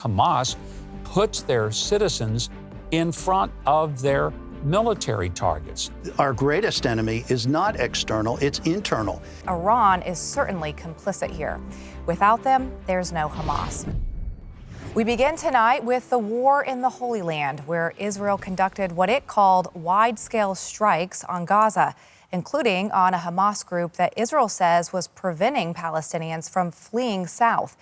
Hamas puts their citizens in front of their military targets. Our greatest enemy is not external, it's internal. Iran is certainly complicit here. Without them, there's no Hamas. We begin tonight with the war in the Holy Land, where Israel conducted what it called wide-scale strikes on Gaza, including on a Hamas group that Israel says was preventing Palestinians from fleeing south.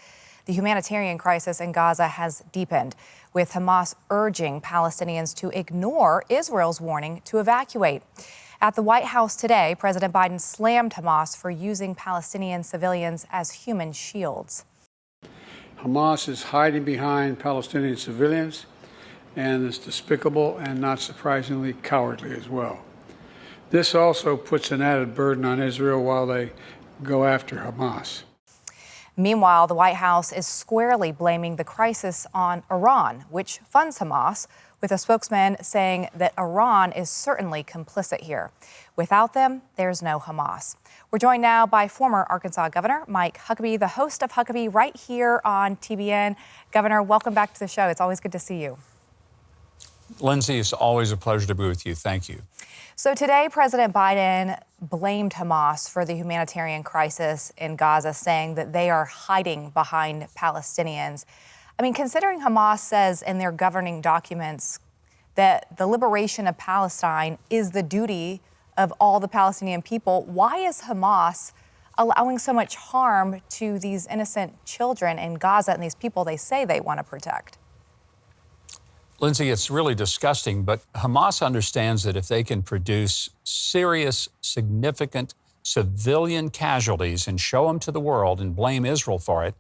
The humanitarian crisis in Gaza has deepened, with Hamas urging Palestinians to ignore Israel's warning to evacuate. At the White House today, President Biden slammed Hamas for using Palestinian civilians as human shields. Hamas is hiding behind Palestinian civilians, and is despicable and, not surprisingly, cowardly as well. This also puts an added burden on Israel while they go after Hamas. Meanwhile, the White House is squarely blaming the crisis on Iran, which funds Hamas, with a spokesman saying that Iran is certainly complicit here. Without them, there's no Hamas. We're joined now by former Arkansas Governor Mike Huckabee, the host of Huckabee right here on TBN. Governor, welcome back to the show. It's always good to see you. Lindsay, it's always a pleasure to be with you. Thank you. So today, President Biden blamed Hamas for the humanitarian crisis in Gaza, saying that they are hiding behind Palestinians. I mean, considering Hamas says in their governing documents that the liberation of Palestine is the duty of all the Palestinian people, why is Hamas allowing so much harm to these innocent children in Gaza and these people they say they want to protect? Lindsay, it's really disgusting, but Hamas understands that if they can produce serious, significant civilian casualties and show them to the world and blame Israel for it,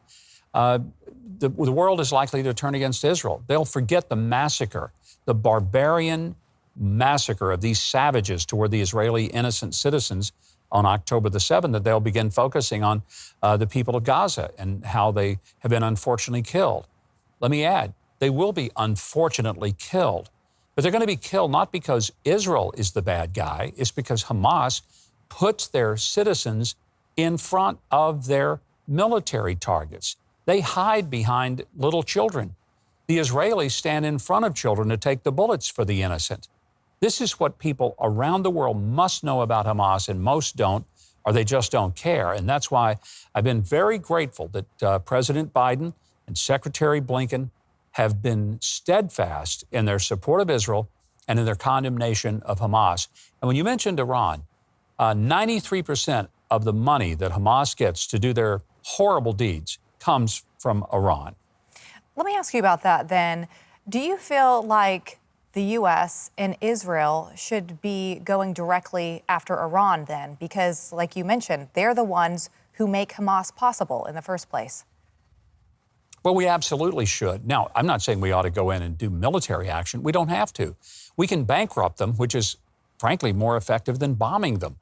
the world is likely to turn against Israel. They'll forget the massacre, the barbarian massacre of these savages toward the Israeli innocent citizens on October the 7th, that they'll begin focusing on the people of Gaza and how they have been unfortunately killed. Let me add, they will be unfortunately killed, but they're going to be killed not because Israel is the bad guy. It's because Hamas puts their citizens in front of their military targets. They hide behind little children. The Israelis stand in front of children to take the bullets for the innocent. This is what people around the world must know about Hamas, and most don't, or they just don't care. And that's why I've been very grateful that President Biden and Secretary Blinken have been steadfast in their support of Israel and in their condemnation of Hamas. And when you mentioned Iran, 93% of the money that Hamas gets to do their horrible deeds comes from Iran. Let me ask you about that then. Do you feel like the U.S. and Israel should be going directly after Iran then? Because, like you mentioned, they're the ones who make Hamas possible in the first place. Well, we absolutely should. Now, I'm not saying we ought to go in and do military action. We don't have to. We can bankrupt them, which is, frankly, more effective than bombing them.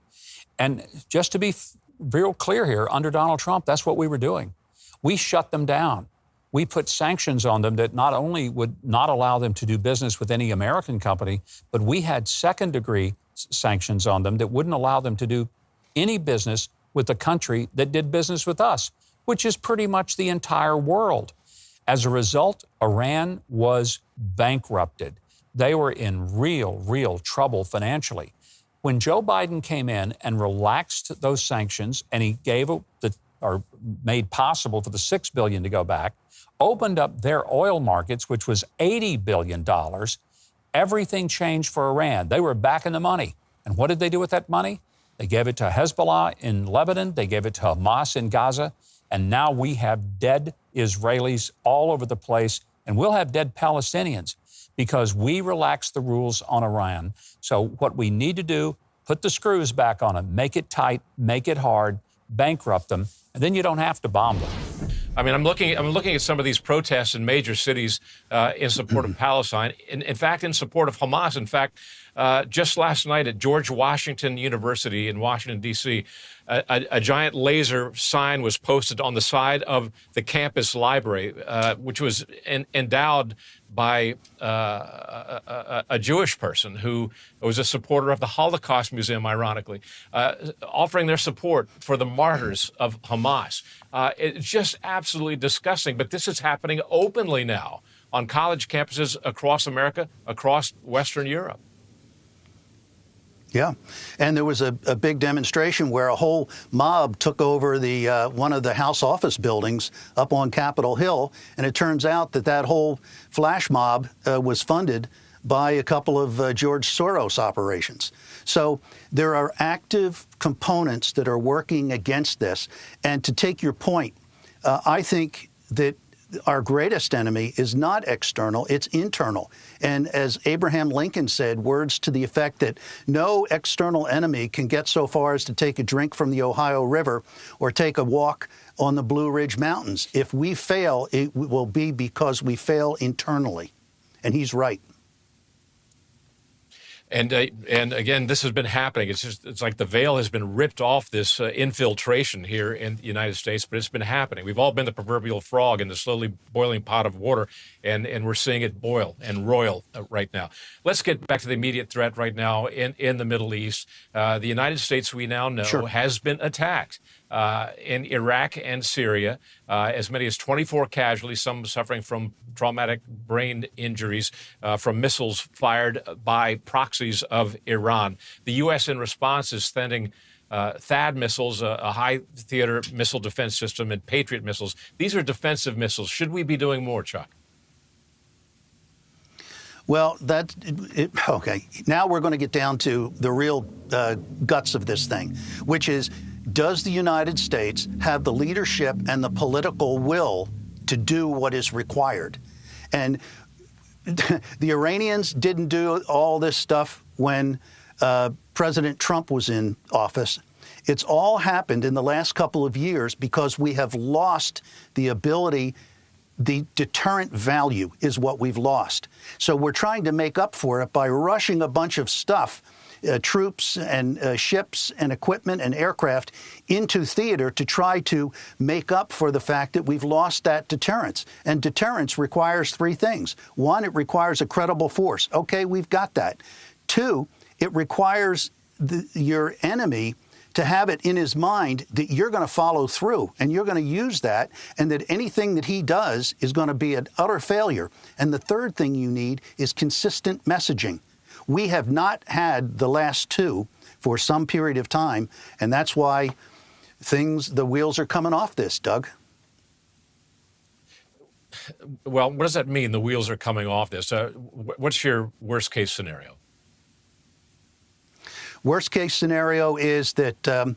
And just to be real clear here, under Donald Trump, that's what we were doing. We shut them down. We put sanctions on them that not only would not allow them to do business with any American company, but we had second-degree sanctions on them that wouldn't allow them to do any business with the country that did business with us, which is pretty much the entire world. As a result, Iran was bankrupted. They were in real trouble financially. When Joe Biden came in and relaxed those sanctions, and he gave or made possible for the $6 billion to go back, opened up their oil markets, which was $80 billion, everything changed for Iran. They were back in the money. And what did they do with that money? They gave it to Hezbollah in Lebanon. They gave it to Hamas in Gaza. And now we have dead Israelis all over the place, and we'll have dead Palestinians because we relaxed the rules on Iran. So what we need to do, put the screws back on them, make it tight, make it hard, bankrupt them, and then you don't have to bomb them. I mean, I'm looking at some of these protests in major cities in support of Palestine. In fact, in support of Hamas. In fact, just last night at George Washington University in Washington, D.C., a giant laser sign was posted on the side of the campus library, which was endowed by a Jewish person who was a supporter of the Holocaust Museum, ironically, offering their support for the martyrs of Hamas. It's just absolutely disgusting. But this is happening openly now on college campuses across America, across Western Europe. Yeah, and there was a big demonstration where a whole mob took over the one of the House office buildings up on Capitol Hill, and it turns out that that whole flash mob was funded by a couple of George Soros operations. So there are active components that are working against this. And to take your point, I think that our greatest enemy is not external, it's internal. And as Abraham Lincoln said, words to the effect that no external enemy can get so far as to take a drink from the Ohio River or take a walk on the Blue Ridge Mountains. If we fail, it will be because we fail internally. And he's right. And again, this has been happening. It's like the veil has been ripped off this infiltration here in the United States, but it's been happening. We've all been the proverbial frog in the slowly boiling pot of water, and we're seeing it boil and roil right now. Let's get back to the immediate threat right now in the Middle East. The United States, we now know, Sure. has been attacked in Iraq and Syria. As many as 24 casualties, some suffering from traumatic brain injuries from missiles fired by proxies of Iran. The U.S. in response is sending THAAD missiles, a high theater missile defense system, and Patriot missiles. These are defensive missiles. Should we be doing more, Chuck? Well, okay. Now we're going to get down to the real guts of this thing, which is, does the United States have the leadership and the political will to do what is required? And the Iranians didn't do all this stuff when President Trump was in office. It's all happened in the last couple of years because we have lost the ability. The deterrent value is what we've lost. So we're trying to make up for it by rushing a bunch of stuff, troops and ships and equipment and aircraft into theater to try to make up for the fact that we've lost that deterrence. And deterrence requires three things. One, it requires a credible force. Okay, we've got that. Two, it requires your enemy to have it in his mind that you're going to follow through and you're going to use that, and that anything that he does is going to be an utter failure. And the third thing you need is consistent messaging. We have not had the last two for some period of time, and that's why the wheels are coming off this, Doug. Well, what does that mean, the wheels are coming off this? What's your worst case scenario? Worst case scenario is that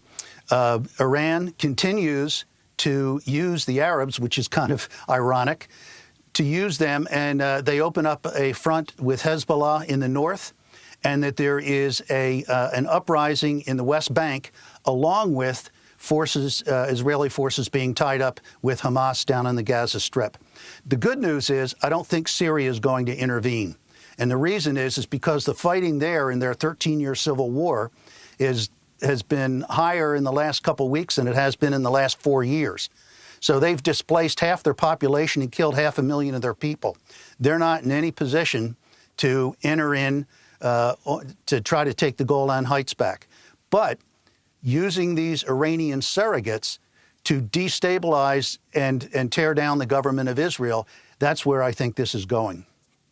Iran continues to use the Arabs, which is kind of ironic, to use them, and they open up a front with Hezbollah in the north, and that there is an uprising in the West Bank, along with forces, Israeli forces being tied up with Hamas down on the Gaza Strip. The good news is I don't think Syria is going to intervene. And the reason is because the fighting there in their 13-year civil war has been higher in the last couple of weeks than it has been in the last 4 years. So they've displaced half their population and killed 500,000 of their people. They're not in any position to enter in to try to take the Golan Heights back. But using these Iranian surrogates to destabilize and tear down the government of Israel, that's where I think this is going.